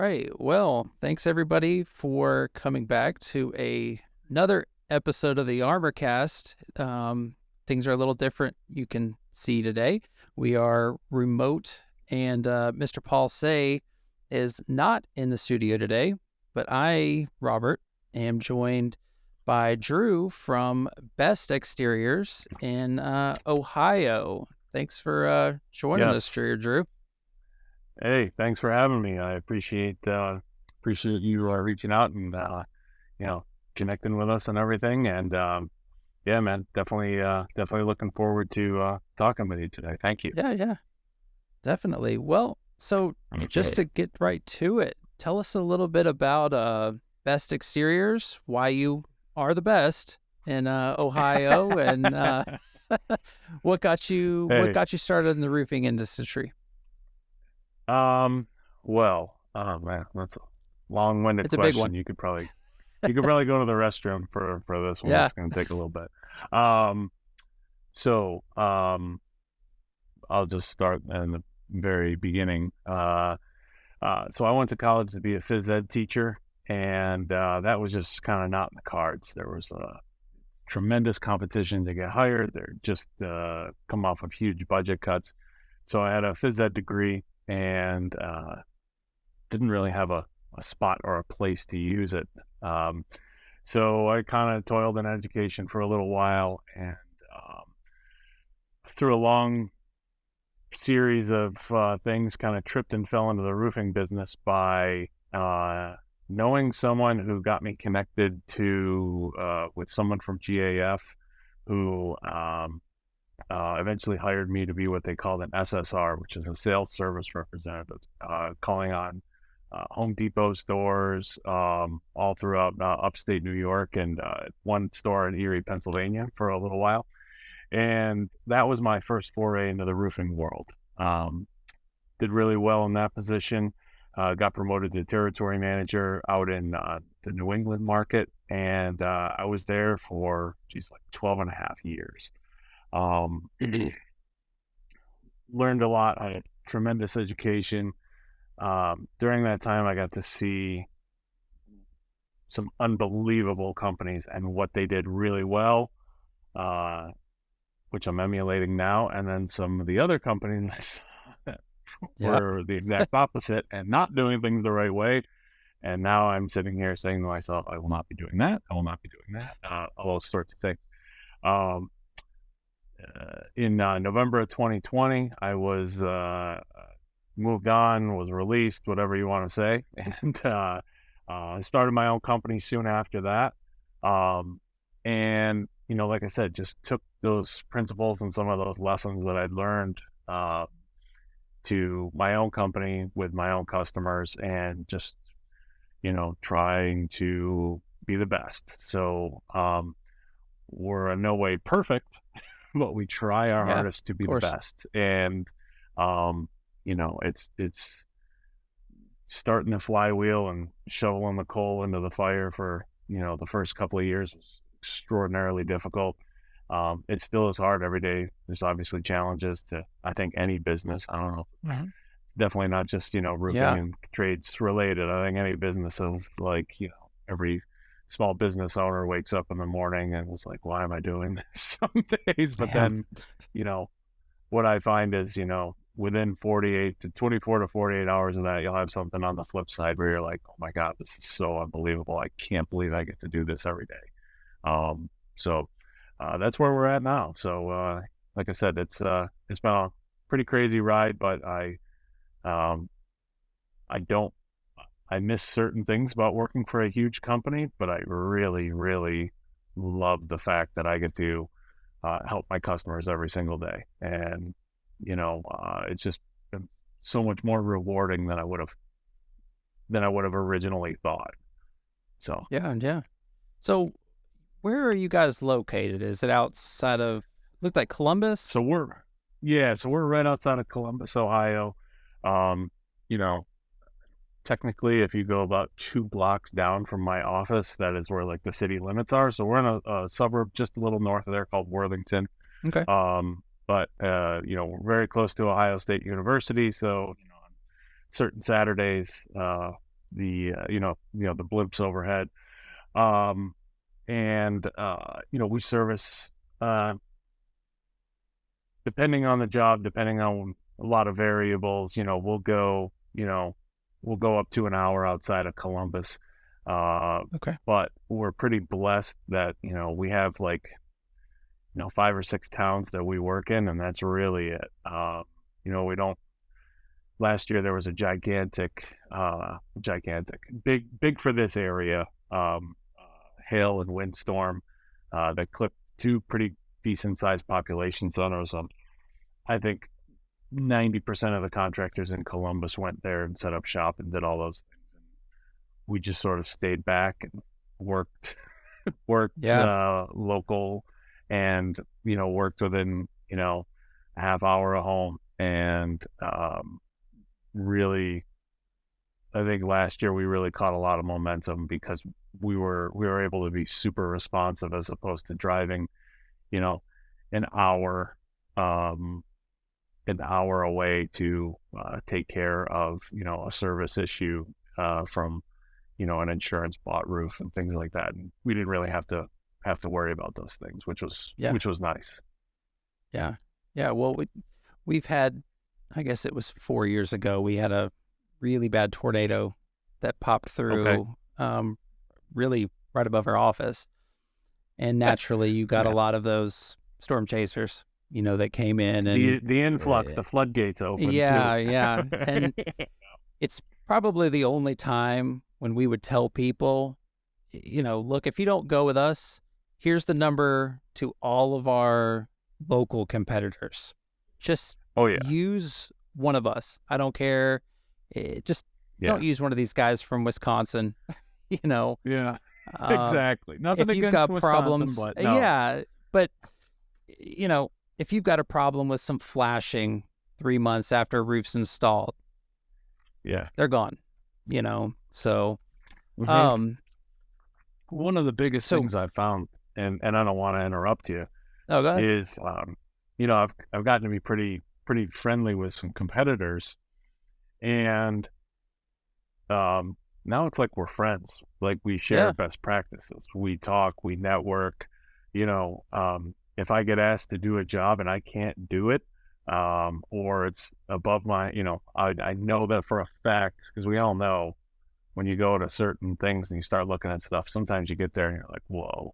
right. Well, thanks everybody for coming back to another episode of the ArmorCast. Things are a little different. You can see today we are remote, and Mr. Paul Say is not in the studio today, but I, Robert, am joined by Drew from Best Exteriors in Ohio. Thanks for joining us, Yes. Drew. Hey, thanks for having me. I appreciate you reaching out and connecting with us and everything. And yeah, man, definitely looking forward to talking with you today. Thank you. Yeah, definitely. Well, so just to get right to it, tell us a little bit about Best Exteriors, why you are the best in Ohio, and what got you Hey, started in the roofing industry. oh man, that's a long-winded It's a big question. one. You could probably go to the restroom for this one. Yeah. It's going to take a little bit. Um, so I'll just start in the very beginning. So I went to college to be a phys ed teacher, and that was just kind of not in the cards. There was a tremendous competition to get hired. They're just come off of huge budget cuts. So I had a phys ed degree and didn't really have a spot or a place to use it. So I kind of toiled in education for a little while, and through a long series of things, kind of tripped and fell into the roofing business by knowing someone who got me connected to with someone from GAF who eventually hired me to be what they called an SSR, which is a sales service representative, calling on Home Depot stores all throughout upstate New York, and one store in Erie, Pennsylvania for a little while. And that was my first foray into the roofing world. Did really well in that position. Got promoted to territory manager out in the New England market. And I was there for, like 12 and a half years. Learned a lot. I had tremendous education. During that time, I got to see some unbelievable companies and what they did really well, which I'm emulating now, and then some of the other companies were the exact opposite and not doing things the right way. And now I'm sitting here saying to myself, I will not be doing that. I will not be doing that. All those sorts of things. In November of 2020, I was moved on, was released, whatever you want to say. And I started my own company soon after that. And, like I said, just took those principles and some of those lessons that I'd learned to my own company with my own customers, and just, trying to be the best. So we're in no way perfect, but we try our hardest to be the best. And, it's starting the flywheel and shoveling the coal into the fire for, the first couple of years was extraordinarily difficult. It still is hard every day. There's obviously challenges to, I think, any business. I don't know. Mm-hmm. Definitely not just, roofing and trades related. I think any business is like, every small business owner wakes up in the morning and is like, why am I doing this some days? But then, what I find is, within 24 to 48 hours of that, you'll have something on the flip side where you're like, oh my God, this is so unbelievable. I can't believe I get to do this every day. So that's where we're at now. So, like I said, it's been a pretty crazy ride, but I miss certain things about working for a huge company, but I really, really love the fact that I get to help my customers every single day. And, it's just been so much more rewarding than I would have originally thought. So, Yeah. So where are you guys located? Is it outside of, looked like Columbus? So we're right outside of Columbus, Ohio. Technically, if you go about 2 blocks down from my office, that is where like the city limits are. So we're in a suburb just a little north of there called Worthington. Okay. But we're very close to Ohio State University. So, on certain Saturdays, the blimps overhead. Um, we service, uh, depending on the job, depending on a lot of variables, we'll go up to an hour outside of Columbus. Uh, Okay. but we're pretty blessed that, we have like, 5 or 6 towns that we work in, and that's really it. We don't, last year there was a gigantic, big for this area, hail and windstorm, that clipped 2 pretty decent sized population centers. I think 90% of the contractors in Columbus went there and set up shop and did all those things. And we just sort of stayed back and worked, Yeah. local, and, worked within, a half hour of home. And, really, I think last year we really caught a lot of momentum because we were able to be super responsive as opposed to driving, you know, an hour, um, an hour away to take care of, a service issue from, an insurance bought roof and things like that. And we didn't really have to worry about those things, which was Yeah. which was nice. Yeah. Yeah. Well, we've had, I guess it was 4 years ago, we had a really bad tornado that popped Okay. through really right above our office. And naturally, you got a Yeah. lot of those storm chasers, that came in The and the influx, uh, the floodgates open too. yeah, yeah. And it's probably the only time when we would tell people, look, if you don't go with us, here's the number to all of our local competitors. Just Oh yeah. use one of us. I don't care. Just Yeah. don't use one of these guys from Wisconsin. you know, Yeah. um, Exactly. Nothing if you've against got Wisconsin, problems, but no. yeah, but if you've got a problem with some flashing 3 months after a roof's installed, Yeah. they're gone. So Mhm. um, One of the biggest so things I've found, and I don't want to interrupt you, oh, go ahead. is I've gotten to be pretty friendly with some competitors, and now it's like we're friends. Like we share Yeah, best practices. We talk, we network. If I get asked to do a job and I can't do it, or it's above my, I know that for a fact because we all know when you go to certain things and you start looking at stuff, sometimes you get there and you're like, whoa,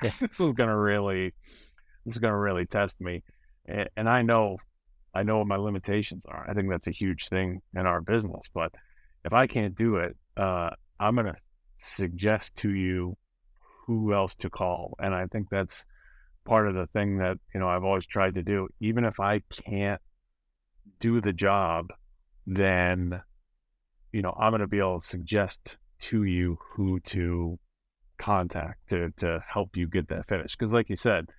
yeah, this is gonna really test me, and I know what my limitations are. I think that's a huge thing in our business. But if I can't do it, I'm gonna suggest to you who else to call, and I think that's part of the thing that I've always tried to do. Even if I can't do the job, then I'm gonna be able to suggest to you who to contact to help you get that finished. Because, like you said,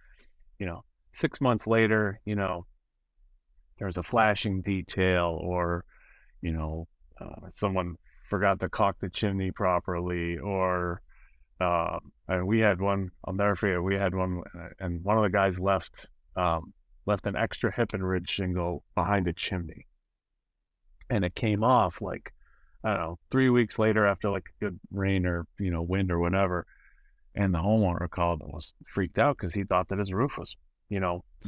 you know, 6 months later, there's a flashing detail, or someone forgot to caulk the chimney properly, or and we had one. I'll never forget. We had one, and one of the guys left an extra hip and ridge shingle behind a chimney, and it came off like, I don't know, 3 weeks later after like a good rain or wind or whatever. And the homeowner called and was freaked out because he thought that his roof was,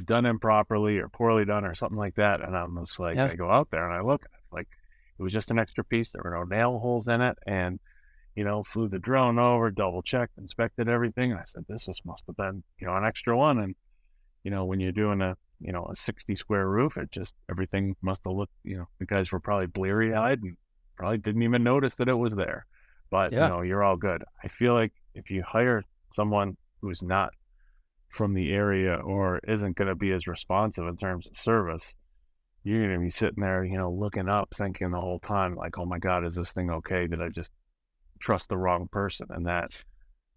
done improperly or poorly done or something like that. And I'm just like, yeah, I go out there and I look, and it's like, it was just an extra piece. There were no nail holes in it. And, flew the drone over, double checked, inspected everything. And I said, must have been, an extra one. And, when you're doing a 60 square roof, it just, everything must have looked, the guys were probably bleary eyed and probably didn't even notice that it was there. But, yeah, you're all good. I feel like if you hire someone who's not from the area or isn't going to be as responsive in terms of service, you're going to be sitting there, looking up, thinking the whole time, like, oh my God, is this thing okay? Did I just trust the wrong person? And that,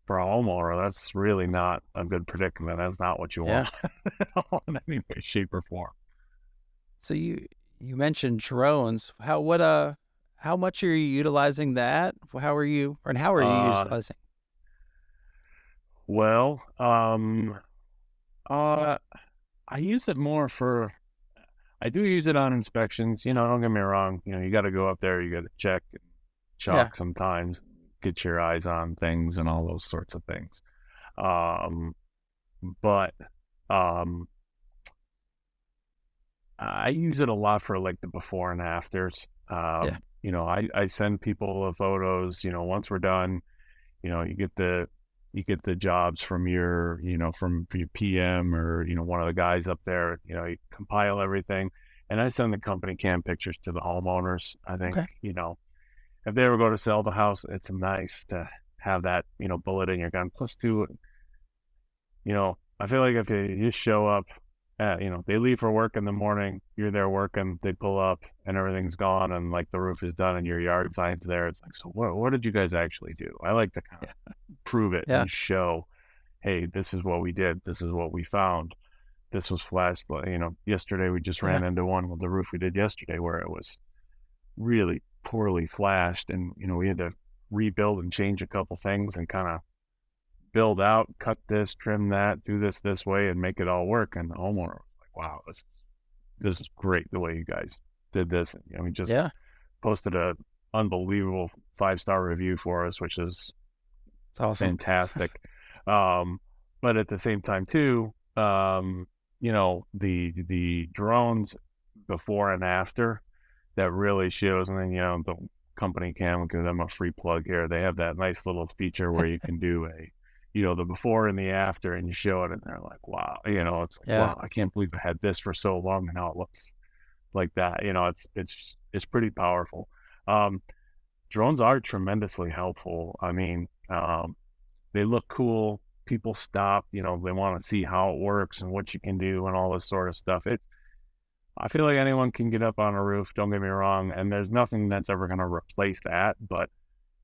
for a homeowner, that's really not a good predicament. That's not what you yeah. want in any way, shape, or form. So you mentioned drones. How much are you utilizing that? How are you Uh, utilizing? well, uh, I use it more for, I do use it on inspections. Don't get me wrong. You got to go up there, you got to Yeah. shock sometimes, get your eyes on things and all those sorts of things. Um, but um, I use it a lot for like the before and afters. Yeah. I send people the photos, once we're done, you get the jobs from your PM or, one of the guys up there, you compile everything. And I send the company cam pictures to the homeowners. I think, Okay. if they ever go to sell the house, it's nice to have that, bullet in your gun. Plus two, I feel like if you just show up, they leave for work in the morning, you're there working, they pull up and everything's gone and like the roof is done and your yard sign's there. It's like, so what did you guys actually do? I like to kind of Yeah. prove it Yeah. and show, hey, this is what we did. This is what we found. This was flashed. Yesterday we just Yeah. ran into one with the roof we did yesterday where it was really poorly flashed and, we had to rebuild and change a couple things and kind of build out, cut this, trim that, do this way, and make it all work. And the homeowner was like, "Wow, this is great the way you guys did this." And, we just Yeah. posted a unbelievable 5-star review for us, which is It's awesome. fantastic. But at the same time, too, the drones before and after that really shows, and then the company can give them a free plug here. They have that nice little feature where you can do the before and the after, and you show it, and they're like, wow, it's like, Yeah. wow, I can't believe I had this for so long, and now it looks like that. It's pretty powerful. Um, Drones are tremendously helpful. I mean, they look cool. People stop, they want to see how it works and what you can do and all this sort of stuff. I feel like anyone can get up on a roof, don't get me wrong, and there's nothing that's ever going to replace that, but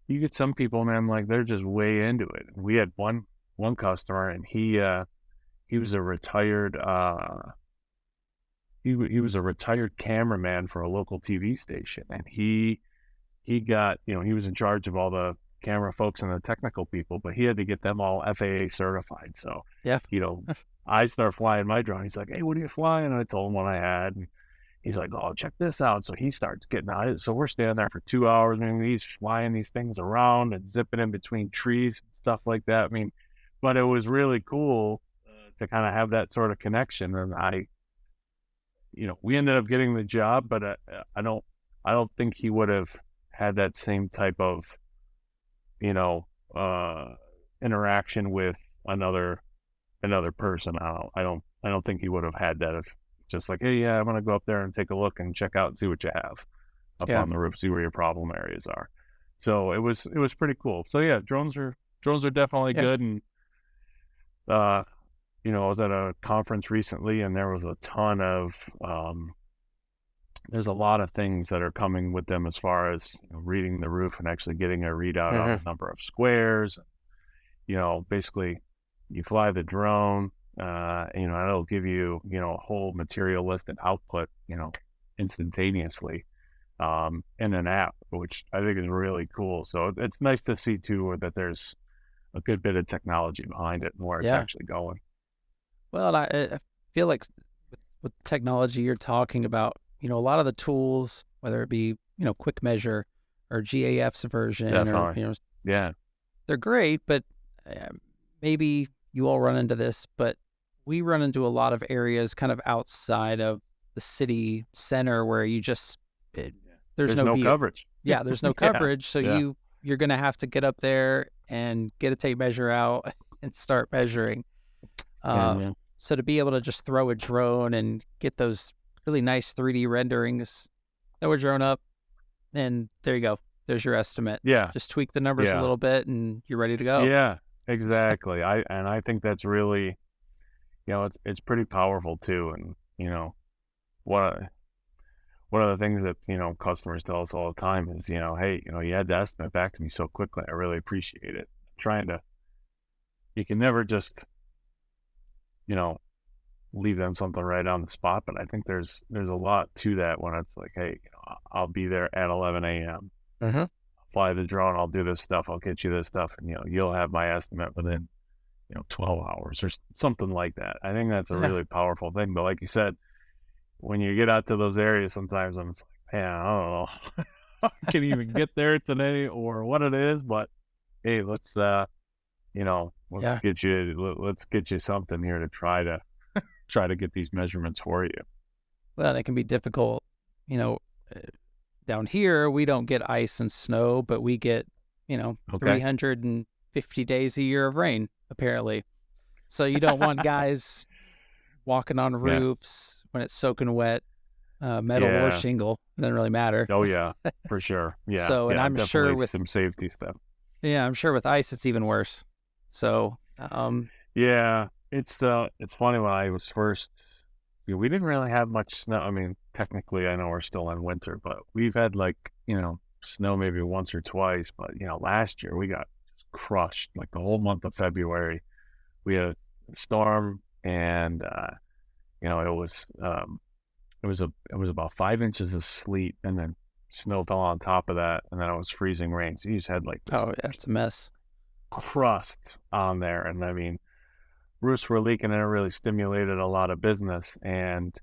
you get some people, man, like they're just way into it. We had one customer, and he was a retired he was a retired cameraman for a local TV station, and he got, he was in charge of all the camera folks and the technical people, but he had to get them all FAA certified. So, Yeah. you know, I start flying my drone. He's like, "Hey, what are you flying?" And I told him what I had. And he's like, "Oh, check this out." So he starts getting out. So we're standing there for 2 hours. I mean, he's flying these things around and zipping in between trees and stuff like that. I mean, but it was really cool to kind of have that sort of connection. And we ended up getting the job, but I don't think he would have had that same type of, you know, uh, interaction with another person. I don't think he would have had that if just like, "Hey, yeah, I'm gonna go up there and take a look and check out and see what you have up Yeah. on the roof, see where your problem areas are." So it was pretty cool. So yeah, drones are definitely Yeah. good. And uh, I was at a conference recently, and there was a ton of there's a lot of things that are coming with them as far as reading the roof and actually getting a readout on Mhm. the number of squares. Basically, you fly the drone, it'll give you, a whole material list and output, instantaneously, in an app, which I think is really cool. So it's nice to see too that there's a good bit of technology behind it and where it's Yeah. actually going. Well, and I feel like with technology you're talking about, a lot of the tools, whether it be, Quick Measure or GAF's version or, Definitely. Yeah. they're great, but uh, maybe you all run into this, but we run into a lot of areas kind of outside of the city center where you just, there's There's no no view. coverage. Yeah, there's no Yeah. coverage. So Yeah. you're going to have to get up there and get a tape measure out and start measuring. Yeah. So to be able to just throw a drone and get those really nice 3D renderings, throw a drone up, and there you go. There's your estimate. Yeah. Just tweak the numbers a Yeah. little bit, and you're ready to go. Yeah, exactly. I think that's really, it's pretty powerful too. And one one of the things that customers tell us all the time is, "Hey, you had the estimate back to me so quickly. I really appreciate it." Trying to, you can never just you know leave them something right on the spot, but I think there's a lot to that when it's like, "Hey, I'll be there at 11 a.m. Mm-hmm. Fly the drone. I'll do this stuff. I'll get you this stuff, and you'll have my estimate within 12 hours or something like that." I think that's a Yeah. really powerful thing. But like you said, when you get out to those areas, sometimes I'm like, man, I don't know. can even get there today or what it is, but hey, let's Yeah. get you something here to try to get these measurements for you. Well, and it can be difficult. You know, uh, down here, we don't get ice and snow, but we get, Okay. 350 days a year of rain, apparently. So you don't want guys walking on Yeah. roofs when it's soaking wet, metal or Yeah. shingle. It doesn't really matter. Oh yeah, for sure. Yeah. So, and Yeah. I'm sure Definitely with, some safety stuff. yeah, I'm sure with ice, it's even worse. So, Yeah. It's funny when I was first, we didn't really have much snow. I mean, technically, I know we're still in winter, but we've had snow maybe once or twice. But last year we got crushed. Like the whole month of February, we had a storm, and it was about 5 inches of sleet, and then snow fell on top of that, and then it was freezing rain. So you just had like this oh, yeah, it's a mess. crust on there, and I mean, roofs were leaking, and it really stimulated a lot of business, and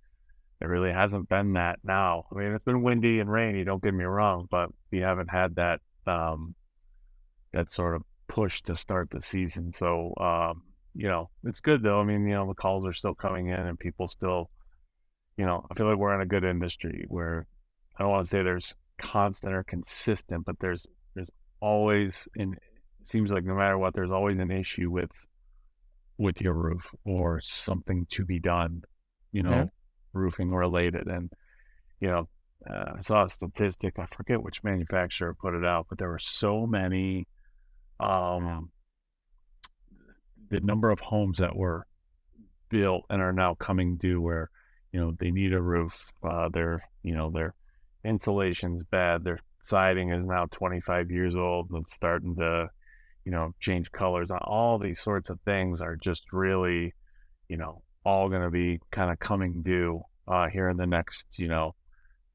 it really hasn't been that now. I mean, it's been windy and rainy, don't get me wrong, but we haven't had that sort of push to start the season. So, it's good though. I mean, the calls are still coming in, and people still, I feel like we're in a good industry where I don't want to say there's constant or consistent, but there's always it seems like no matter what, there's always an issue with your roof or something to be done, you Yeah. know, roofing related. And you know, I saw a statistic. I forget which manufacturer put it out, but there were so many. Um, the number of homes that were built and are now coming due where they need a roof. Their insulation's bad. Their siding is now 25 years old and it's starting to change colors. All these sorts of things are just really all going to be kind of coming due here in the next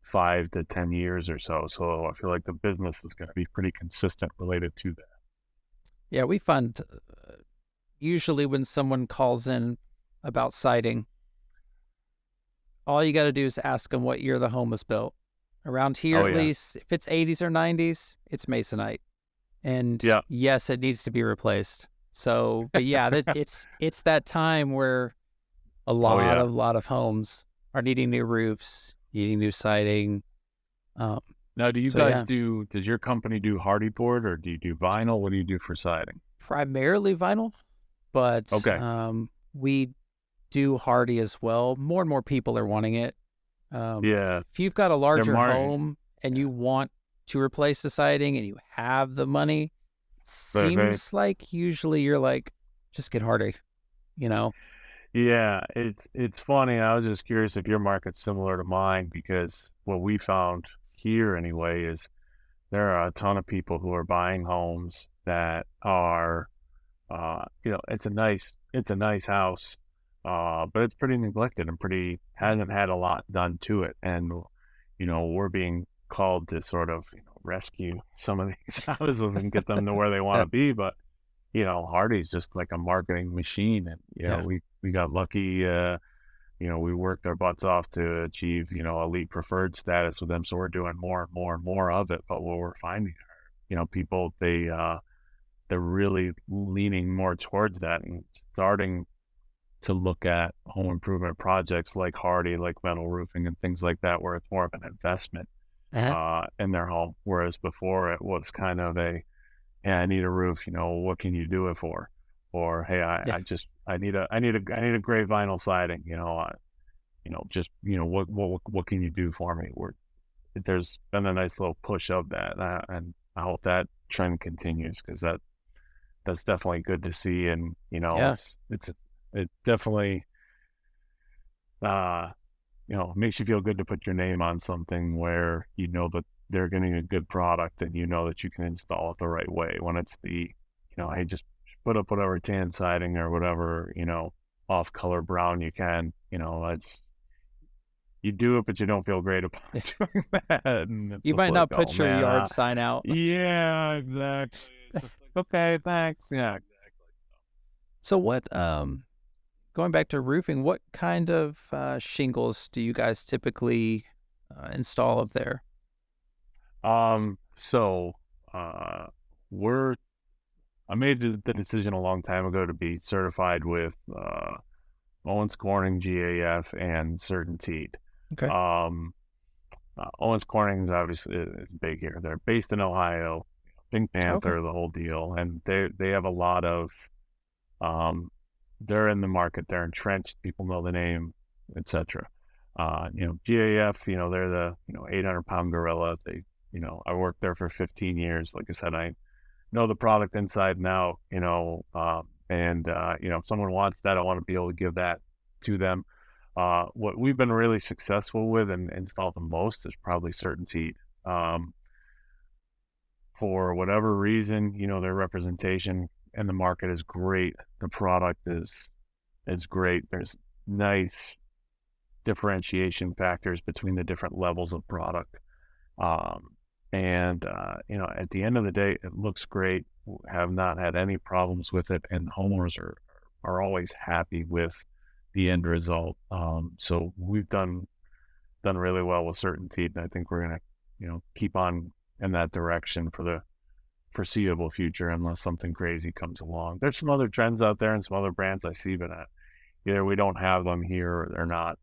5 to 10 years or so. So I feel like the business is going to be pretty consistent related to that. Yeah, we find usually when someone calls in about siding, all you got to do is ask them what year the home was built. Around here, Oh at yeah, least, if it's 80s or 90s, it's masonite. And yeah. yes, it needs to be replaced. So, but yeah, it's that time where a Oh lot yeah. of lot of homes are needing new roofs, needing new siding. Um, Now, do you so guys yeah, does your company do hardy board or do you do vinyl? What do you do for siding? primarily vinyl, but Okay. we do hardy as well. More and more people are wanting it. Yeah. If you've got a They're larger mar home and you want to replace the siding and you have the money, Right. seems like usually you're like, just get hardy, you know? Yeah, it's funny. I was just curious if your market's similar to mine because what we found here anyway is there are a ton of people who are buying homes that are it's a nice house, but it's pretty neglected and pretty hasn't had a lot done to it. And we're being called to sort of rescue some of these houses and get them to where they want to be. But Hardy's just like a marketing machine, and Yeah. we got lucky. We worked our butts off to achieve elite preferred status with them, so we're doing more and more and more of it. But what we're finding, people they're really leaning more towards that and starting to look at home improvement projects like Hardy, like metal roofing and things like that, where it's more of an investment Uh-huh. in their home. Whereas before it was kind of yeah, I need a roof, what can you do it for? Or, hey, Yeah. I need a gray vinyl siding, just, what can you do for me? There's been a nice little push of that. And I hope that trend continues because that's definitely good to see. And, Yeah. it definitely, uh, makes you feel good to put your name on something where that they're getting a good product and that you can install it the right way. When it's hey, just put up whatever tan siding or whatever, off color brown you can, it's you do it, but you don't feel great about doing that. And it's You just might like, not oh put your man, yard sign out. yeah, exactly. It's just like, okay, thanks. Yeah, exactly. So what, going back to roofing, what kind of shingles do you guys typically install up there? So, we're I made the decision a long time ago to be certified with Owens Corning, GAF, and Certainteed. Okay. Um, Owens Corning is obviously is big here. They're based in Ohio, Pink Okay. Panther, the whole deal, and they have a lot of um, they're in the market. They're entrenched. People know the name, etc. GAF. They're the 800-pound gorilla. I worked there for 15 years. Like I said, I know the product inside and out. If someone wants that, I want to be able to give that to them. What we've been really successful with and installed the most is probably Certainty. Um, for whatever reason, their representation in the market is great. The product is great. There's nice differentiation factors between the different levels of product. At the end of the day, it looks great. Have not had any problems with it, and the homeowners are always happy with the end result. So we've done really well with Certainty, and I think we're gonna, keep on in that direction for the foreseeable future, unless something crazy comes along. There's some other trends out there and some other brands I see, but either we don't have them here or they're not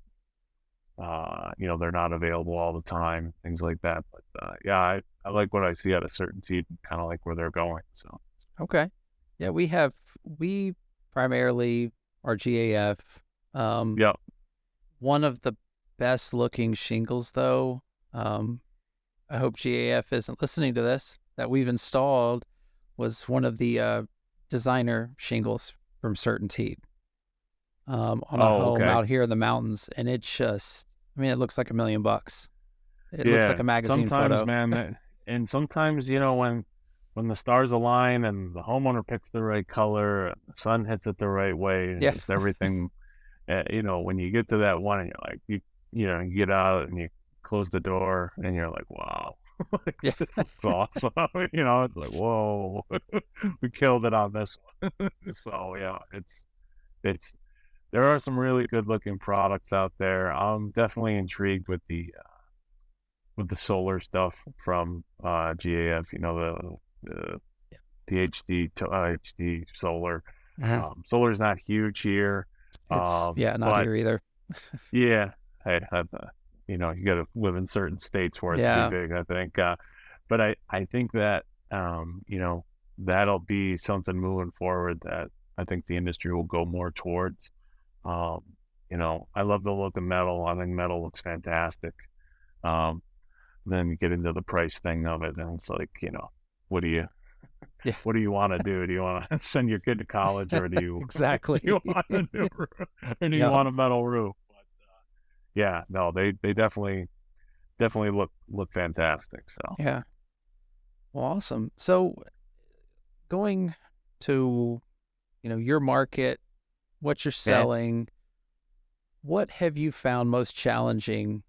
available all the time, things like that. But yeah, I like what I see out of Certainty, kind of like where they're going. So Okay. Yeah, we primarily are GAF. yeah. One of the best looking shingles though, I hope GAF isn't listening to this, that we've installed was one of the designer shingles from Certainty on a Oh, home okay. out here in the mountains. And it just, I mean, it looks like $1 million. It looks like Yeah. a magazine Sometimes, photo. man, and sometimes when the stars align and the homeowner picks the right color, the sun hits it the right way, and Yeah. just everything. When you get to that one, and you're like, you get out and you close the door, and you're like, wow, like, Yeah. this looks awesome. It's like, whoa, we killed it on this one. So yeah, it's there are some really good looking products out there. I'm definitely intrigued with the solar stuff from GAF. The the HD solar. Uh-huh. Solar's not huge here, It's, yeah, not but here either. yeah, hey, you got to live in certain states for it to be Yeah. big, I think. But I think that that'll be something moving forward that I think the industry will go more towards. Um, I love the look of metal. I think metal looks fantastic. Um, then you get into the price thing of it, and it's like, what do you Yeah. what do you want to do? Do you want to send your kid to college, or do you do Exactly. you want to do, or do you Yep. want a metal roof? Yeah, no, they definitely look fantastic. So Yeah. Well, awesome. So going to, your market, what you're okay, selling, what have you found most challenging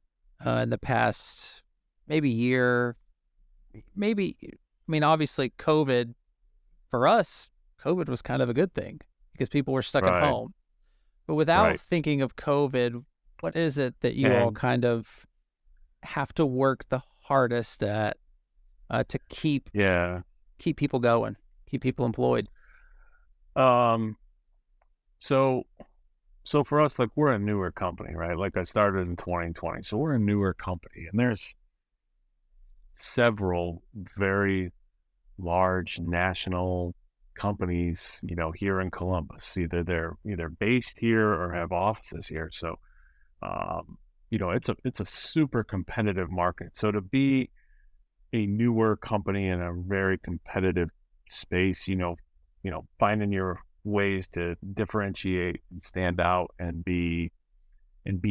in the past maybe year? Maybe, I mean, obviously, for us, COVID was kind of a good thing because people were stuck at right, home. But without right, thinking of COVID, what is it that you all and kind of have to work the hardest at to yeah, keep people going, keep people employed? um, so so for us, like we're a newer company, right? Like I started in 2020, so we're a newer company, and there's several very large national companies, here in Columbus. Either they're based here or have offices here. So it's a super competitive market. So to be a newer company in a very competitive space, finding your ways to differentiate and stand out and be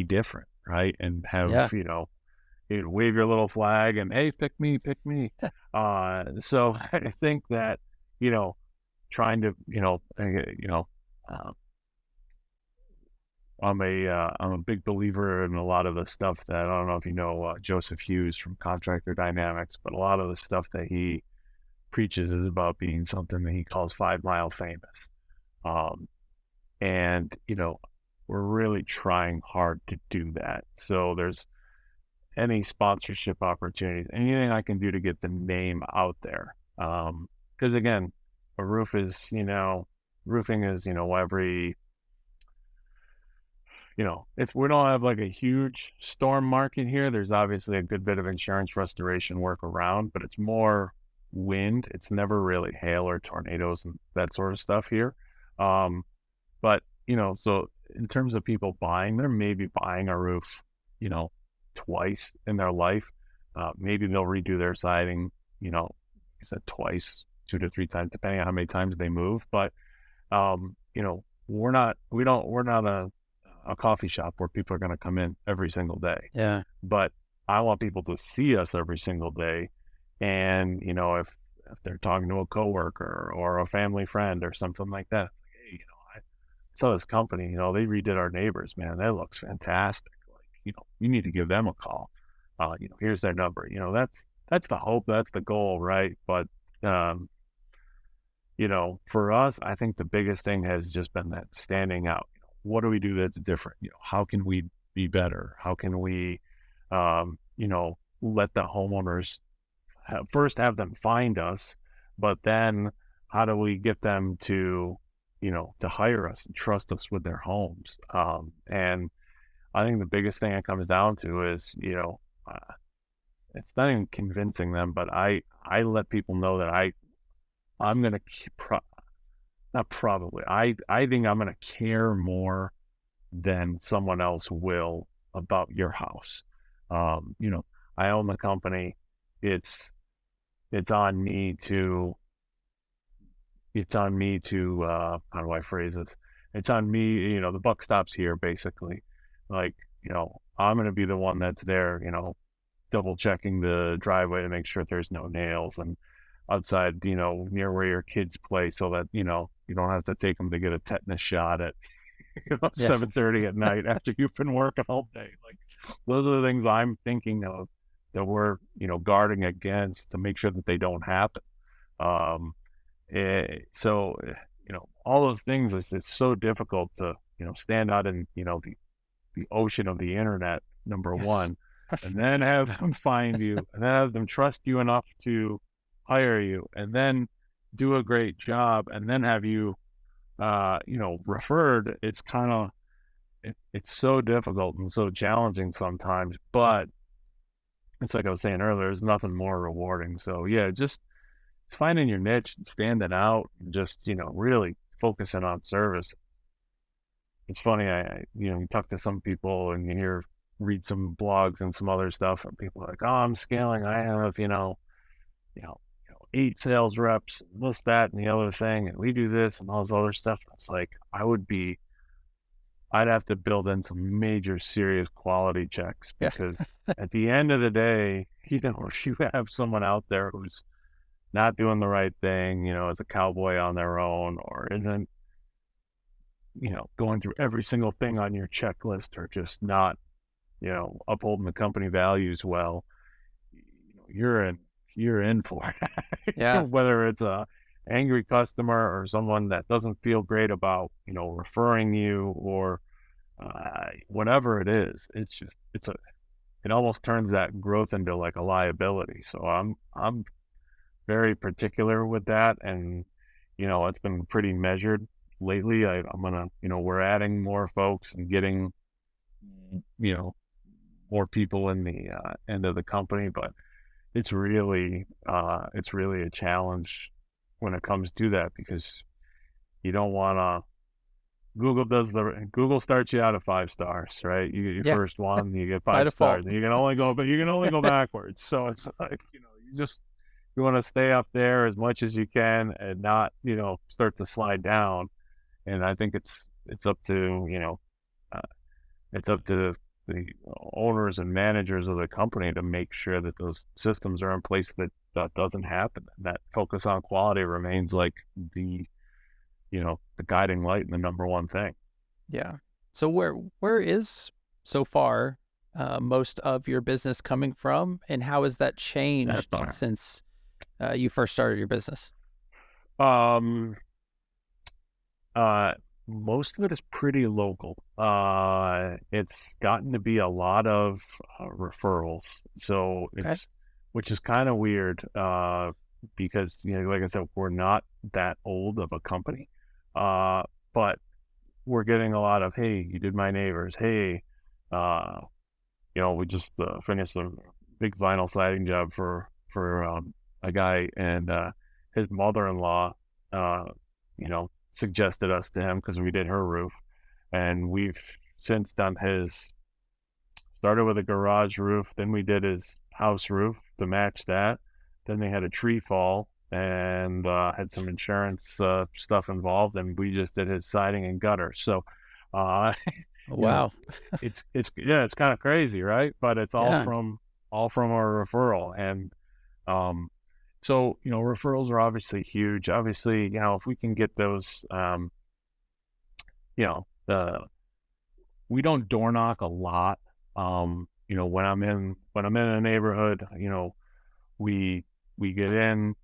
different, right? And have, Yeah. you wave your little flag and, hey, pick me, pick me. So I think that, you know, trying to, uh, I'm a big believer in a lot of the stuff that, I don't know if you know Joseph Hughes from Contractor Dynamics, but a lot of the stuff that he preaches is about being something that he calls 5 mile famous. Um, and we're really trying hard to do that. So there's any sponsorship opportunities, anything I can do to get the name out there. Because again, a roof is, roofing is, every, it's, we don't have like a huge storm market here. There's obviously a good bit of insurance restoration work around, but it's more wind. It's never really hail or tornadoes and that sort of stuff here. But, so in terms of people buying, they're maybe buying a roof, twice in their life. Maybe they'll redo their siding, like I said, twice, 2 to 3 times, depending on how many times they move. But, we're not a coffee shop where people are going to come in every single day. Yeah. But I want people to see us every single day. And, if they're talking to a coworker or a family friend or something like that, hey, I saw this company, they redid our neighbors, man, that looks fantastic. Like, you need to give them a call. Here's their number. That's the hope, that's the goal, right? But, for us, I think the biggest thing has just been that standing out. What do we do that's different? How can we be better? How can we, let the homeowners first have them find us, but then how do we get them to, to hire us and trust us with their homes? And I think the biggest thing it comes down to is, it's not even convincing them, but I let people know that I'm going to keep, not probably, I think I'm going to care more than someone else will about your house. I own the company. It's on me to, how do I phrase this? It's on me, the buck stops here, basically. Like, I'm going to be the one that's there, double checking the driveway to make sure there's no nails, and outside, near where your kids play, so that, you don't have to take them to get a tetanus shot at, 7:30 at night after you've been working all day. Like, those are the things I'm thinking of that we're, guarding against to make sure that they don't happen. So, all those things, it's so difficult to, stand out in, the ocean of the internet, number Yes. one, and then have them find you, and then have them trust you enough to hire you, and then do a great job, and then have you, referred. It's kind of, it's so difficult and so challenging sometimes, but it's like I was saying earlier, there's nothing more rewarding. So yeah, just finding your niche and standing out and just, really focusing on service. It's funny, you talk to some people and you read some blogs and some other stuff, and people are like, oh, I'm scaling. I have, 8 sales reps, and this, that, and the other thing, and we do this and all this other stuff. It's like, I'd have to build in some major serious quality checks, Yeah. because at the end of the day, if you have someone out there who's not doing the right thing, as a cowboy on their own, or isn't, going through every single thing on your checklist, or just not, upholding the company values well, you're in for it. Yeah. Whether it's a angry customer or someone that doesn't feel great about, referring you, or whatever it is, it almost turns that growth into like a liability. So I'm very particular with that, and it's been pretty measured lately. I'm gonna, we're adding more folks and getting, more people in the end of the company, but it's really a challenge when it comes to that, because you don't want to. Google starts you out at 5 stars, right? You Yeah. first one, you get By 5 stars, default. and you can only go backwards. So it's like, you want to stay up there as much as you can and not, start to slide down. And I think it's up to, uh, it's up to the owners and managers of the company to make sure that those systems are in place, that that doesn't happen. And that focus on quality remains like the guiding light and the number one thing. Yeah. So where is so far most of your business coming from, and how has that changed since you first started your business? Um, most of it is pretty local. It's gotten to be a lot of referrals. So Okay. which is kind of weird, because, like I said, we're not that old of a company. Uh, but we're getting a lot of, hey, you did my neighbors. Hey, uh, we just finished a big vinyl siding job for a guy, and his mother-in-law, uh, suggested us to him because we did her roof, and we've since done his. Started with a garage roof, then we did his house roof to match that. Then they had a tree fall and had some insurance stuff involved, and we just did his siding and gutter. So, uh, Oh, you know, wow. it's kind of crazy, right? But it's Yeah. all from our referral, and um, so referrals are obviously huge. Obviously, if we can get those, the we don't door knock a lot. When I'm in a neighborhood, we we get in,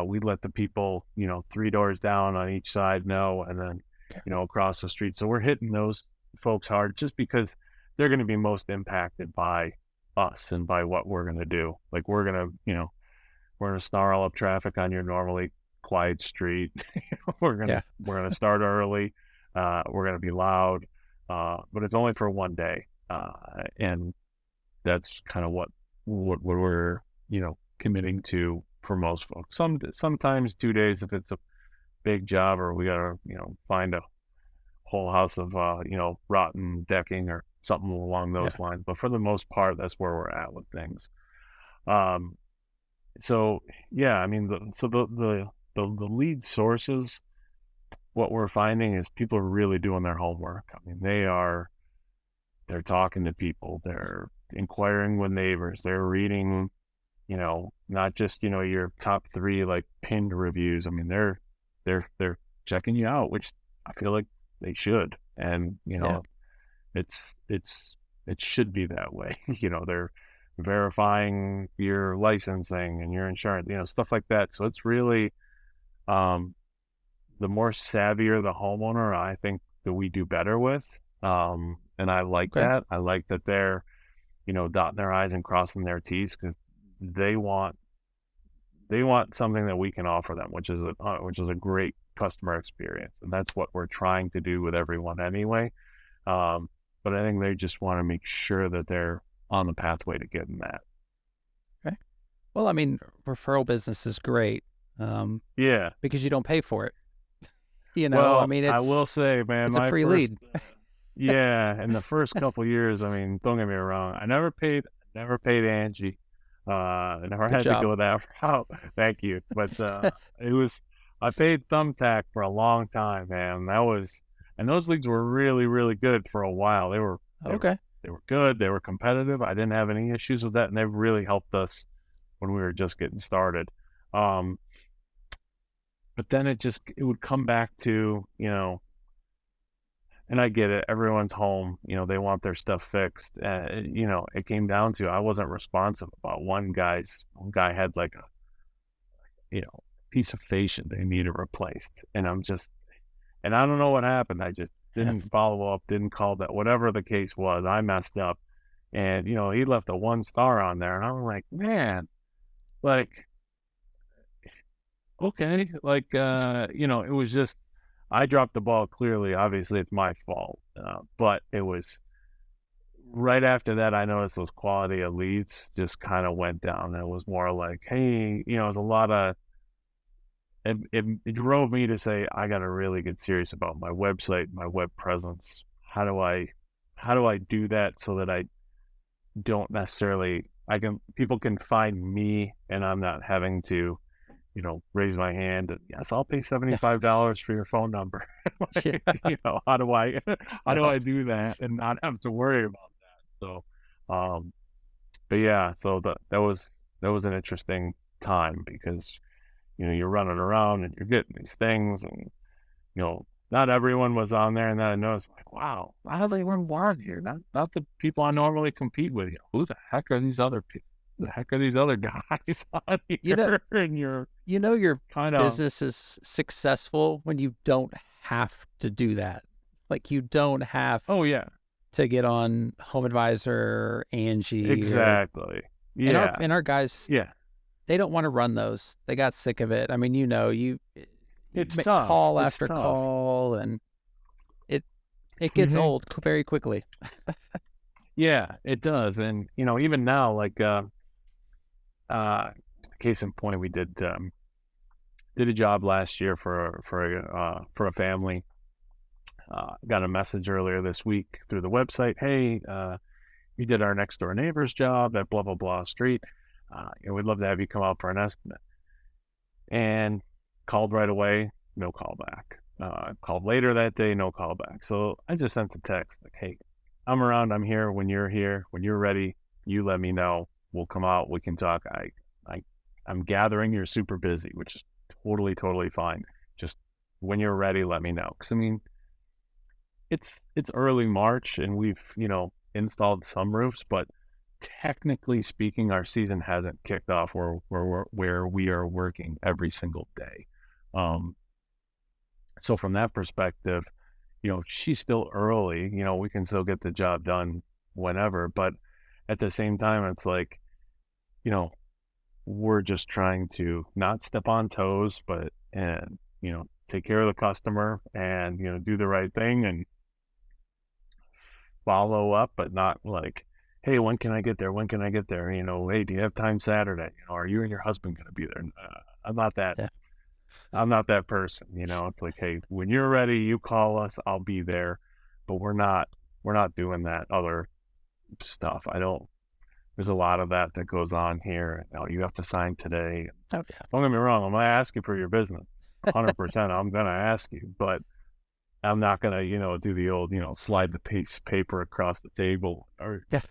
we let the people, three doors down on each side know, and then, Okay. across the street. So we're hitting those folks hard just because they're going to be most impacted by us and by what we're going to do. Like we're going to snarl up traffic on your normally quiet street. Yeah. We're going to start early. We're going to be loud, but it's only for one day. And that's kind of what we're, committing to for most folks. Sometimes 2 days if it's a big job, or we gotta, find a whole house of, rotten decking or something along Yeah. those lines. But for the most part, that's where we're at with things. Um, so yeah, I mean, the lead sources, what we're finding is people are really doing their homework. I mean, they're talking to people, they're inquiring with neighbors, they're reading, not just, your top three like pinned reviews. I mean, they're checking you out, which I feel like they should. And, Yeah. it should be that way. They're verifying your licensing and your insurance, stuff like that. So it's really, um, the more savvier the homeowner, I think that we do better with. And I like Okay. that. I like that they're, dotting their I's and crossing their T's, because they want something that we can offer them, which is a great customer experience, and that's what we're trying to do with everyone anyway. Um, but I think they just want to make sure that they're on the pathway to getting that. Okay. Well, I mean, referral business is great, Yeah. because you don't pay for it. I Well, mean, I will say, man, it's a my free first, lead. yeah, in the first couple years, I mean, don't get me wrong, I never paid Angie. I never Good had to job. go that route. Thank you. But it was I paid Thumbtack for a long time, man. And those leagues were really, really good for a while. They were Okay. they were good. They were competitive. I didn't have any issues with that, and they really helped us when we were just getting started. Um, but then it would come back to, and I get it. Everyone's home. They want their stuff fixed. It came down to I wasn't responsive about one guy had like a, piece of fascia they needed replaced. And I don't know what happened. I just Yeah. didn't follow up, didn't call that, whatever the case was. I messed up. And, he left a 1 star on there. And I'm like, man, like, okay. Like, it was just, I dropped the ball clearly. Obviously, it's my fault. But it was right after that, I noticed those quality of leads just kind of went down. It was more like, hey, it was a lot of, it drove me to say, I got to really get serious about my website, my web presence. How do I do that so that I don't necessarily, people can find me and I'm not having to, raise my hand and yes, I'll pay Yeah. $75 for your phone number. Yeah. Like, how do No. I do that and not have to worry about that? So, um, but yeah, so that was an interesting time because, you're running around and you're getting these things, and not everyone was on there, and then I noticed, like, wow, not everyone was here. Not the people I normally compete with. Who the heck are these other people? Who the heck are these other guys on You know, here? And you're your kind of, business is successful when you don't have to do that. Like you don't have Oh yeah, to get on Home Advisor, Angie, or exactly. and our Yeah, and our guys, yeah. they don't want to run those. They got sick of it. I mean, you It's make tough. call It's after tough. call, and it gets Hmm. old very quickly. Yeah, it does. And even now, like uh, case in point, we did a job last year for a family. Got a message earlier this week through the website. Hey, we did our next door neighbor's job at blah blah blah street. We'd love to have you come out for an estimate. And called right away, no call back. Called later that day, no call back. So I just sent a text like, "Hey, I'm around. I'm here. When you're here, when you're ready, you let me know. We'll come out. We can talk. I, I'm gathering. You're super busy, which is totally fine. Just when you're ready, let me know. Because I mean, it's early March and we've installed some roofs, but technically speaking, our season hasn't kicked off where we are working every single day. Um, so from that perspective, she's still early. We can still get the job done whenever, but at the same time, it's like, you know, we're just trying to not step on toes, but and take care of the customer and do the right thing and follow up, but not like, hey, when can I get there? When can I get there? Hey, do you have time Saturday? Are you and your husband going to be there? I'm not that. Yeah. I'm not that person. It's like, hey, when you're ready, you call us. I'll be there. But we're not. We're not doing that other stuff. I don't. There's a lot of that goes on here. You have to sign today. Oh Don't get me wrong. I'm gonna ask you for your business. 100%. I'm gonna ask you, but I'm not gonna, do the old, slide the piece of paper across the table. yeah.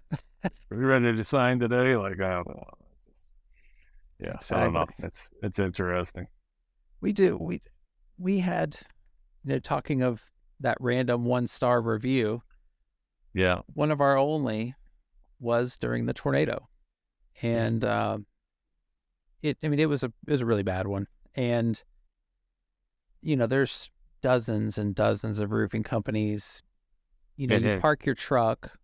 Are you ready to sign today? Like, I don't know. Yeah, I don't Exactly. know. It's interesting. We do. We had, talking of that random 1-star review, Yeah. one of our only was during the tornado, and it was a really bad one, and there's dozens and dozens of roofing companies. You'd It, park your truck,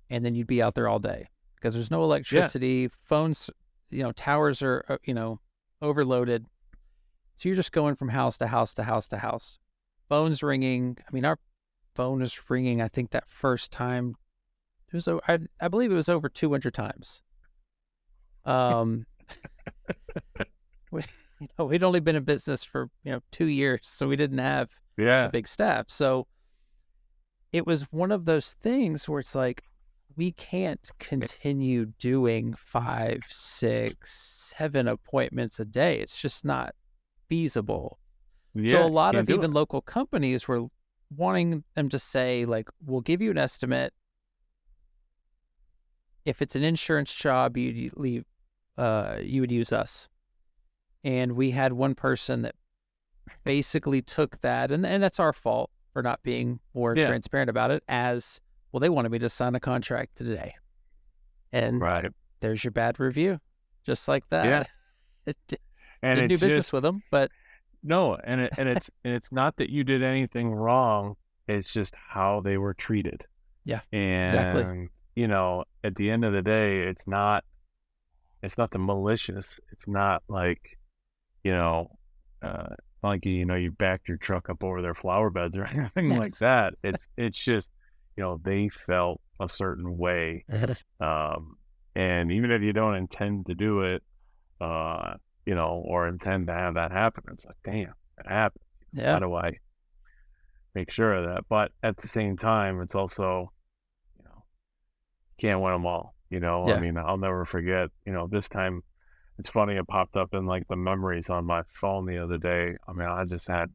and then you'd be out there all day because there's no yeah. electricity. Phones, towers are overloaded. So you're just going from house to house to house to house. Phone's ringing. I mean, our phone is ringing. I think that first time it was, I believe it was over 200 times. We, we'd only been in business for 2 years, so we didn't have a Yeah. big staff. So it was one of those things where it's like, we can't continue doing 5, 6, 7 appointments a day. It's just not feasible. So a Yeah. lot Can't of do even it. local companies were wanting them to say, like, we'll give you an estimate. If it's an insurance job, you would use us. And we had one person that basically took that, and that's our fault for not being more Yeah. transparent about it, as, well, they wanted me to sign a contract today. And Right. there's your bad review. Just like Yeah. that. And Didn't do it's business just, with them, but no. And it's not that you did anything wrong. It's just how they were treated. yeah, exactly. And, at the end of the day, it's not the malicious. It's not like, you backed your truck up over their flower beds or anything Yeah. like that. It's just, they felt a certain way. And even if you don't intend to do it, or intend to have that happen, it's like, damn, it happened. How Yeah. do I make sure of that? But at the same time, it's also, can't win them all. I Yeah. mean, I'll never forget, this time. It's funny, it popped up in like the memories on my phone the other day. I mean, I just had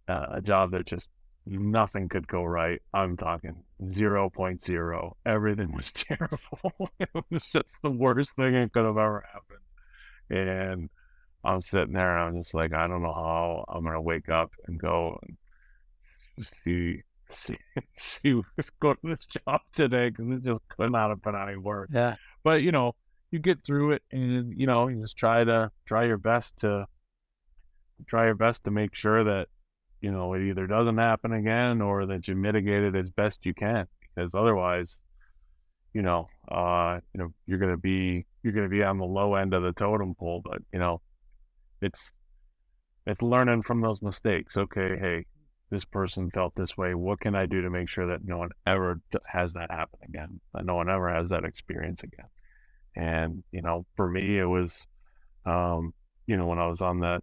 a job that just nothing could go right. I'm talking 0.0. Everything was terrible. It was just the worst thing that could have ever happened. And I'm sitting there and I'm just like, I don't know how I'm going to wake up and go and see, see what's going to this job today, because it just could not have been any worse. Yeah. But, you get through it and, you just try your best to make sure that, it either doesn't happen again or that you mitigate it as best you can, because otherwise, you're gonna be on the low end of the totem pole. But it's learning from those mistakes. Okay, hey, this person felt this way. What can I do to make sure that no one ever has that happen again? That no one ever has that experience again. And for me, it was, when I was on that,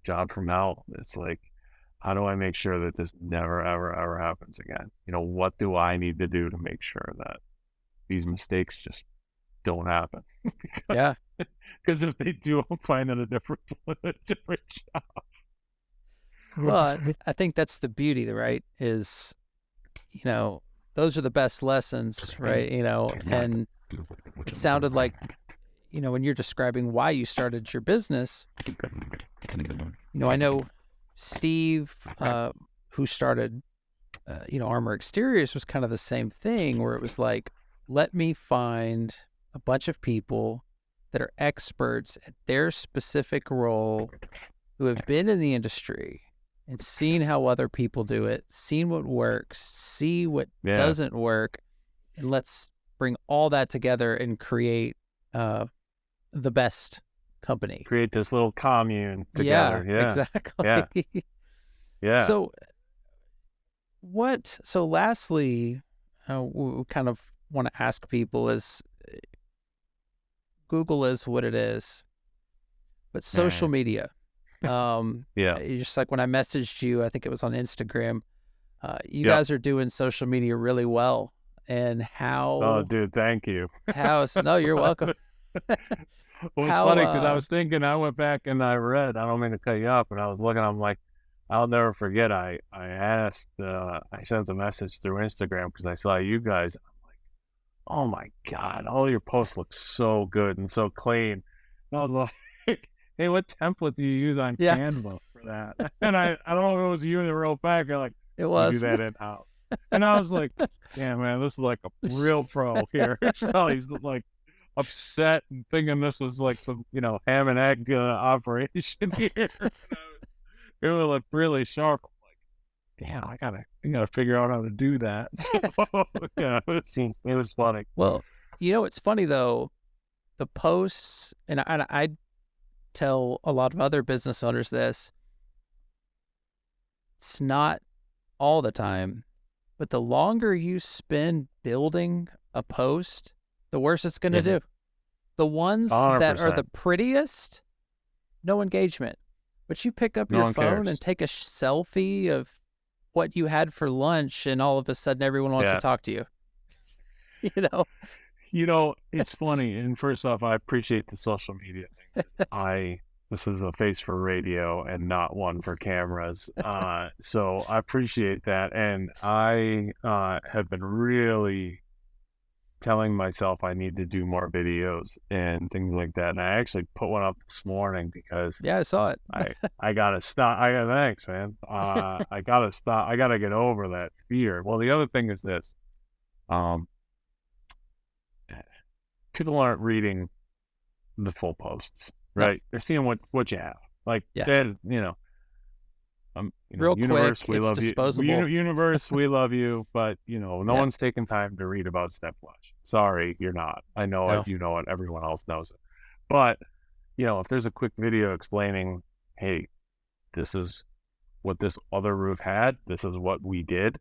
job from hell, it's like, how do I make sure that this never, ever, ever happens again? What do I need to do to make sure that these mistakes just don't happen? Yeah. Because if they do, I'm finding a different job. Well, I think that's the beauty, right? Is, those are the best lessons, right? And it sounded like, when you're describing why you started your business, I know Steve, who started, Armor Exteriors, was kind of the same thing, where it was like, let me find a bunch of people that are experts at their specific role, who have been in the industry and seen how other people do it, seen what works, see what doesn't work, and let's bring all that together and create the best company. Create this little commune together. Yeah, exactly. Yeah. So lastly, we kind of want to ask people is, Google is what it is, but social media, just like when I messaged you, I think it was on Instagram, you guys are doing social media really well. And how... Oh, dude, thank you. No, you're welcome. Well, it's funny because I was thinking, I went back and I read, I don't mean to cut you up, but I was looking, I'm like, I'll never forget, I asked, I sent a message through Instagram because I saw you guys. I'm like, oh my God, all your posts look so good and so clean. And I was like, hey, what template do you use on Canva for that? And I don't know if it was you that wrote back. You're like, it was. You do that in-house. And I was like, yeah, man, this is like a real pro here. He's like upset and thinking this is like some, ham and egg operation here. It would look really sharp. I'm like, damn, I gotta figure out how to do that. So, it was funny. Well, it's funny though, the posts, and I tell a lot of other business owners this, it's not all the time, but the longer you spend building a post, the worse it's going to do. The ones 100%. that are the prettiest, no engagement. But you pick up your phone and take a selfie of what you had for lunch, and all of a sudden everyone wants to talk to you. It's funny. And first off, I appreciate the social media thing. This is a face for radio and not one for cameras. So I appreciate that. And I have been really telling myself I need to do more videos and things like that. And I actually put one up this morning because I saw it. I gotta stop. Thanks, man. I gotta stop. I gotta get over that fear. Well, the other thing is this. People aren't reading the full posts, right? They're seeing what you have. Like, real universe, quick, we it's love disposable. you. Universe, we love you, but no one's taking time to read about step flush. Sorry, you're not. I know it. You know it. Everyone else knows it. But if there's a quick video explaining, hey, this is what this other roof had. This is what we did.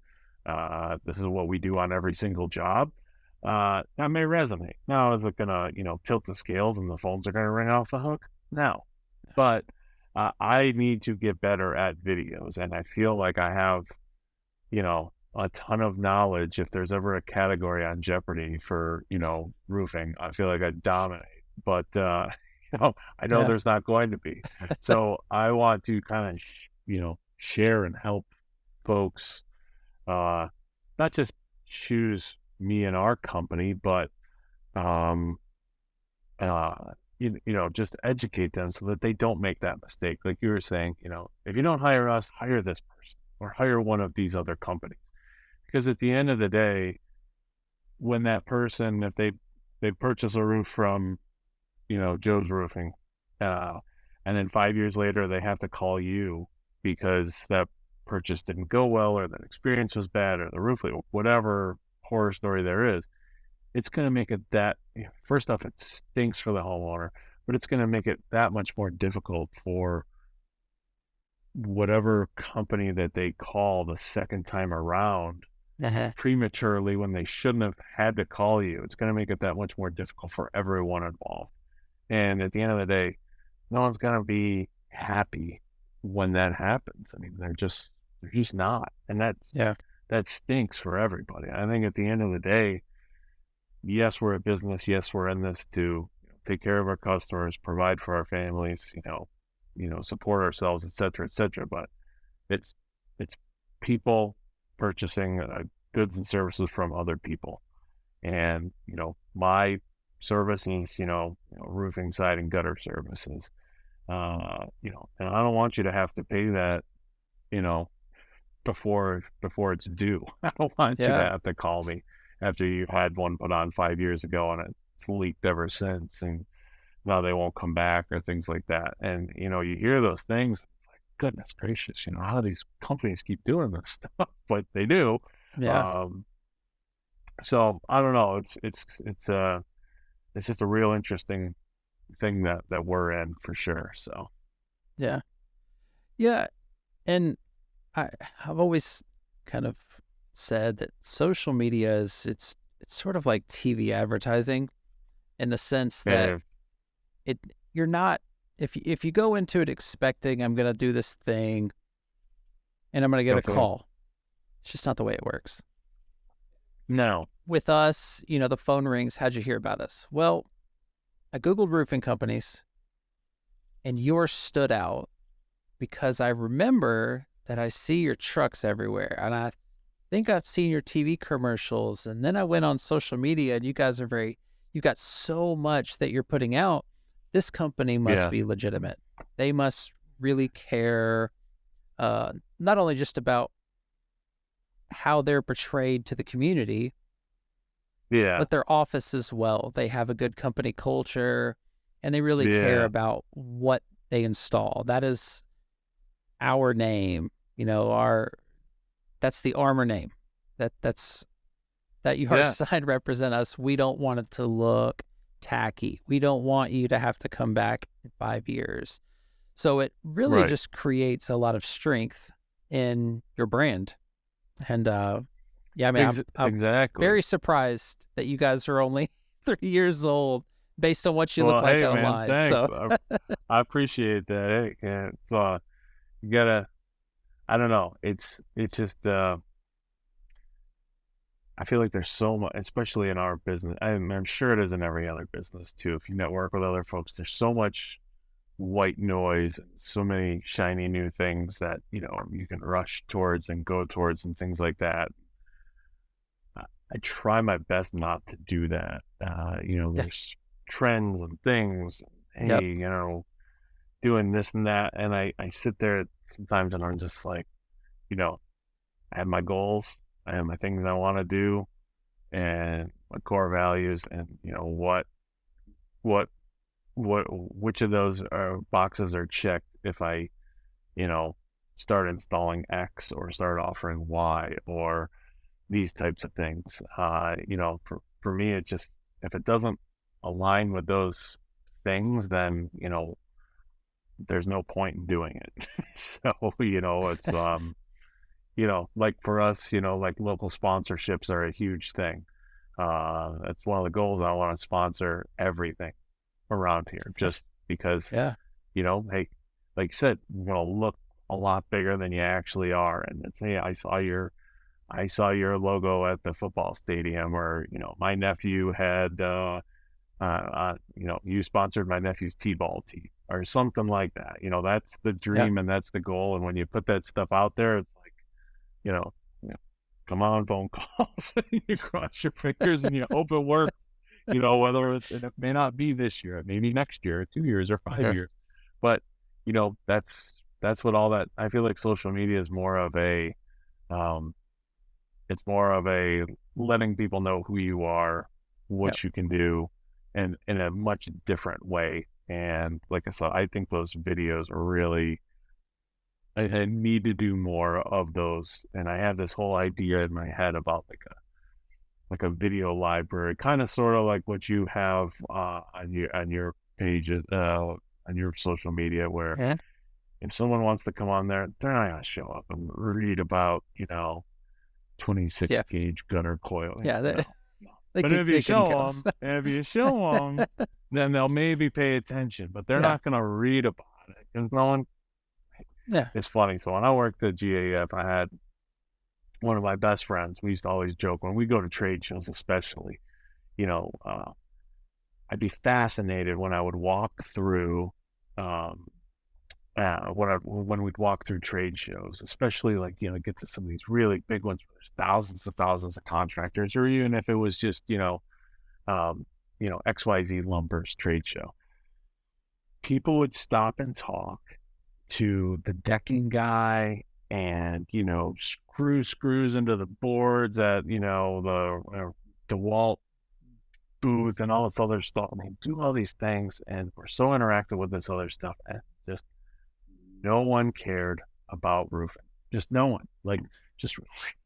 This is what we do on every single job. That may resonate. Now, is it gonna tilt the scales and the phones are gonna ring off the hook? No, but I need to get better at videos, and I feel like I have, a ton of knowledge. If there's ever a category on Jeopardy for, roofing, I feel like I dominate. But, I know there's not going to be. So I want to kind of, share and help folks, not just choose me and our company, but, just educate them so that they don't make that mistake. Like you were saying, if you don't hire us, hire this person or hire one of these other companies. Because at the end of the day, when that person, if they purchase a roof from, Joe's Roofing, and then 5 years later they have to call you because that purchase didn't go well, or the experience was bad, or the roof leak, whatever horror story there is, it's going to make it that, first off, it stinks for the homeowner, but it's going to make it that much more difficult for whatever company that they call the second time around Uh-huh. prematurely when they shouldn't have had to call you. It's going to make it that much more difficult for everyone involved. And at the end of the day, no one's going to be happy when that happens. I mean, they're just not. And Yeah. that stinks for everybody. I think at the end of the day, yes, we're a business. Yes, we're in this to take care of our customers, provide for our families, support ourselves, et cetera, et cetera. But it's it's people purchasing goods and services from other people, and my services, roofing, siding, gutter services, and I don't want you to have to pay that, you know, before it's due. I don't want you to Yeah. have to call me after you had one put on 5 years ago and it's leaked ever since, and now they won't come back or things like that. And you hear those things, like, goodness gracious, how do these companies keep doing this stuff? But they do. Yeah. Um, so I don't know. It's just a real interesting thing that we're in for sure. So Yeah. Yeah. And I, I've always kind of said that social media it's sort of like TV advertising in the sense that uh, it you're not if you go into it expecting I'm going to do this thing and I'm going to get a okay, call, it's just not the way it works. no, With us, the phone rings. How'd you hear about us? Well, I Googled roofing companies and yours stood out because I remember that I see your trucks everywhere. And I think I've seen your TV commercials. And then I went on social media and you guys you've got so much that you're putting out. This company must yeah, be legitimate. They must really care, not only just about how they're portrayed to the community, yeah, but their office as well. They have a good company culture and they really care yeah, about what they install. That is our name, that's the Armor name. That's that your yeah, sign represent us. We don't want it to look tacky. We don't want you to have to come back in 5 years. So it really right, just creates a lot of strength in your brand. And yeah, I mean, I'm exactly. very surprised that you guys are only 3 years old based on what you look Well, like hey man, online. thanks. So I appreciate that. Hey, yeah, it's, you gotta. I don't know. It's just. I feel like there's so much, especially in our business. I'm sure it is in every other business too. If you network with other folks, there's so much white noise and so many shiny new things that you can rush towards and go towards and things like that. I try my best not to do that. yeah, There's trends and things. yep, Hey, doing this and that, and I sit there sometimes and I'm just like, I have my goals, I have my things I want to do, and my core values, and what which of those boxes are checked if I you know start installing X or start offering Y or these types of things. For me, it just, if it doesn't align with those things, then there's no point in doing it. So it's like for us, like local sponsorships are a huge thing. That's one of the goals. I want to sponsor everything around here just because, yeah, hey, like you said, you're going to look a lot bigger than you actually are. And it's, hey, I saw your logo at the football stadium, or my nephew had you sponsored my nephew's t-ball team or something like that. That's the yeah, dream and that's the goal. And when you put that stuff out there, it's like, you know, you know, come on, phone calls. You cross your fingers and you hope it works. Whether it may not be this year, it may be next year, or 2 years, or five yeah, years. But that's what all that. I feel like social media is more of a um, it's more of a letting people know who you are, yeah, what you can do, and in a much different way. And like I said, I think those videos are really I need to do more of those, and I have this whole idea in my head about like a video library, kind of sort of like what you have on your pages, on your social media, where Yeah. if someone wants to come on there, they're not gonna show up and read about 26 Yeah. gauge gunner coil. Yeah. No, no. They But could, they couldn't care less. if you show them, then they'll maybe pay attention, but they're Yeah. not gonna read about it because no one. Yeah. It's funny. So when I worked at GAF, I had one of my best friends. We used to always joke when we go to trade shows, especially, you know, I'd be fascinated when I would walk through, um, when we'd walk through trade shows, especially like, get to some of these really big ones where there's thousands of contractors, or even if it was just, XYZ Lumber's trade show. People would stop and talk to the decking guy and, screws into the boards at, the DeWalt booth and all this other stuff. And they do all these things and we're so interactive with this other stuff. And just no one cared about roofing. Just no one. Like, just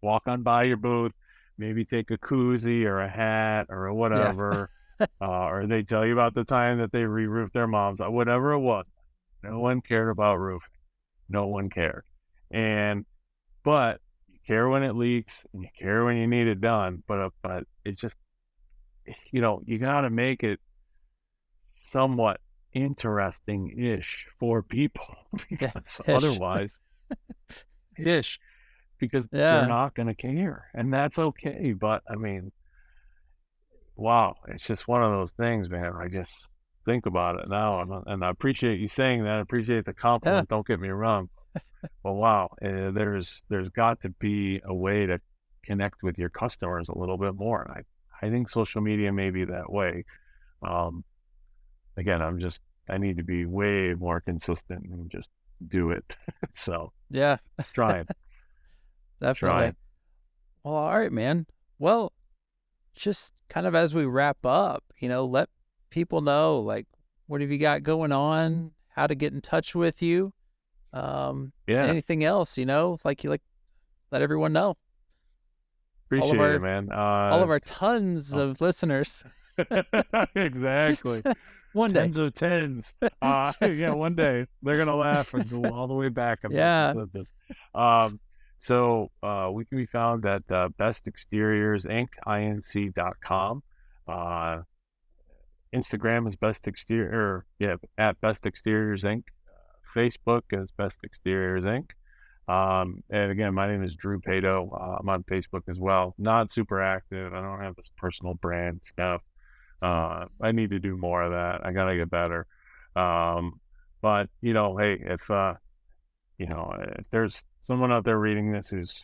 walk on by your booth, maybe take a koozie or a hat or whatever. Or they tell you about the time that they re-roofed their mom's, whatever it was. No one cared about roofing. No one cared. But you care when it leaks and you care when you need it done. But it's just, you got to make it somewhat interesting-ish for people because otherwise, because they're not going to care. And that's okay. But I mean, wow, it's just one of those things, man. I just think about it now, and I appreciate you saying that. I appreciate the compliment. Don't get me wrong. But wow, there's got to be a way to connect with your customers a little bit more. And I think social media may be that way. Again, I need to be way more consistent and just do it. So Yeah. trying. Definitely. Trying. Well, all right, man. Well, just kind of as we wrap up, let people know, like, what have you got going on, how to get in touch with you, anything else, like you let everyone know. Appreciate it, man. All of our tons of listeners. Exactly. One day. Tens of tens. Yeah, one day they're gonna laugh and go all the way back. Yeah. So we can be found at Best Exteriors Inc. inc.com. Instagram is Best Exterior, at Best Exteriors Inc. Facebook is Best Exteriors Inc. And again, my name is Drew Paetow. I'm on Facebook as well. Not super active. I don't have this personal brand stuff. I need to do more of that. I gotta get better. But hey, if there's someone out there reading this who's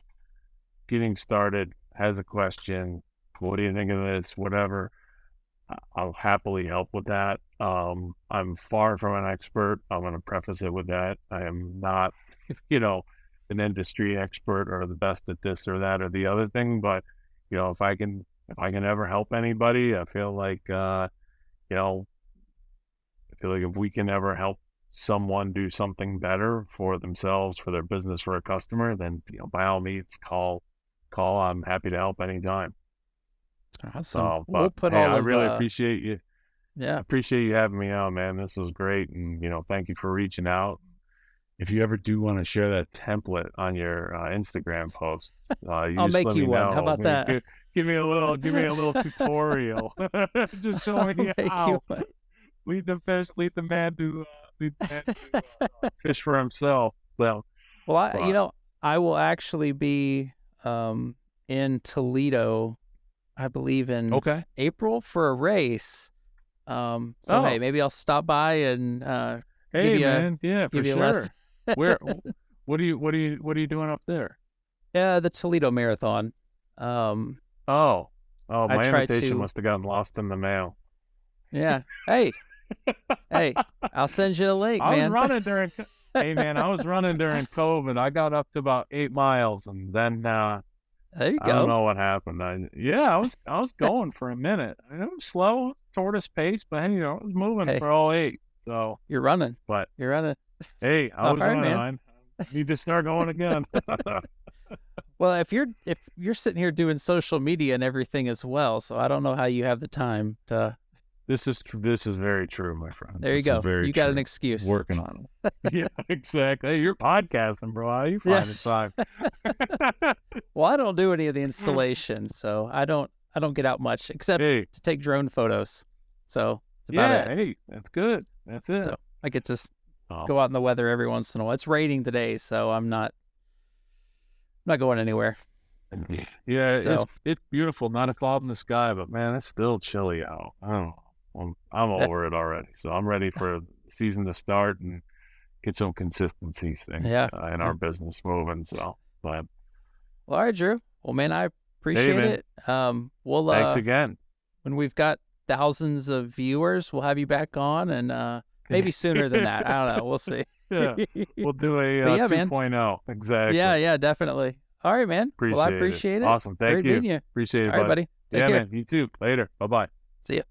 getting started, has a question, what do you think of this? Whatever, I'll happily help with that. I'm far from an expert. I'm going to preface it with that. I am not, an industry expert or the best at this or that or the other thing. But, if I can ever help anybody, I feel like, if we can ever help someone do something better for themselves, for their business, for a customer, then, by all means, call. I'm happy to help anytime. Awesome. We'll put I really appreciate you. Yeah. I appreciate you having me on, man. This was great. And, thank you for reaching out. If you ever do want to share that template on your Instagram post, I'll make you one. How about that? Give me a little tutorial. Just show me how. Lead the man to fish for himself. Well, I will actually be in Toledo, I believe in April for a race. Hey, maybe I'll stop by and give you for sure. Where? What are you doing up there? Yeah, the Toledo Marathon. My invitation must have gotten lost in the mail. Yeah. Hey, I'll send you a link, man. I was running during COVID. I got up to about 8 miles, and then there you go. I don't know what happened. I was going for a minute. It was slow, tortoise pace, but I was moving for all 8. So you're running. But you're running. Hey, I was running. Need to start going again. Well, if you're sitting here doing social media and everything as well, so I don't know how you have the time to. This is very true, my friend. There you This is go. very You got an true. excuse. Working on it. Yeah, exactly. Hey, you're podcasting, bro. How you finding time? Well, I don't do any of the installation, so I don't get out much except to take drone photos. So it's about it. Hey, that's good. That's it. So I get to go out in the weather every once in a while. It's raining today, so I'm not going anywhere. Yeah, So, it's beautiful. Not a cloud in the sky, but man, it's still chilly out. I don't know. I'm over it already. So I'm ready for the season to start and get some consistency things in our business moving. So, but well, all right, Drew. Well, man, I appreciate it. We'll thanks again. When we've got thousands of viewers, we'll have you back on, and maybe sooner than that. I don't know. We'll see. Yeah, we'll do a 2.0. Exactly. Yeah, definitely. All right, man. I appreciate it. Awesome. Thank you. Great meeting you. Appreciate it, all right, buddy. Take care. Man. You too. Later. Bye-bye. See ya.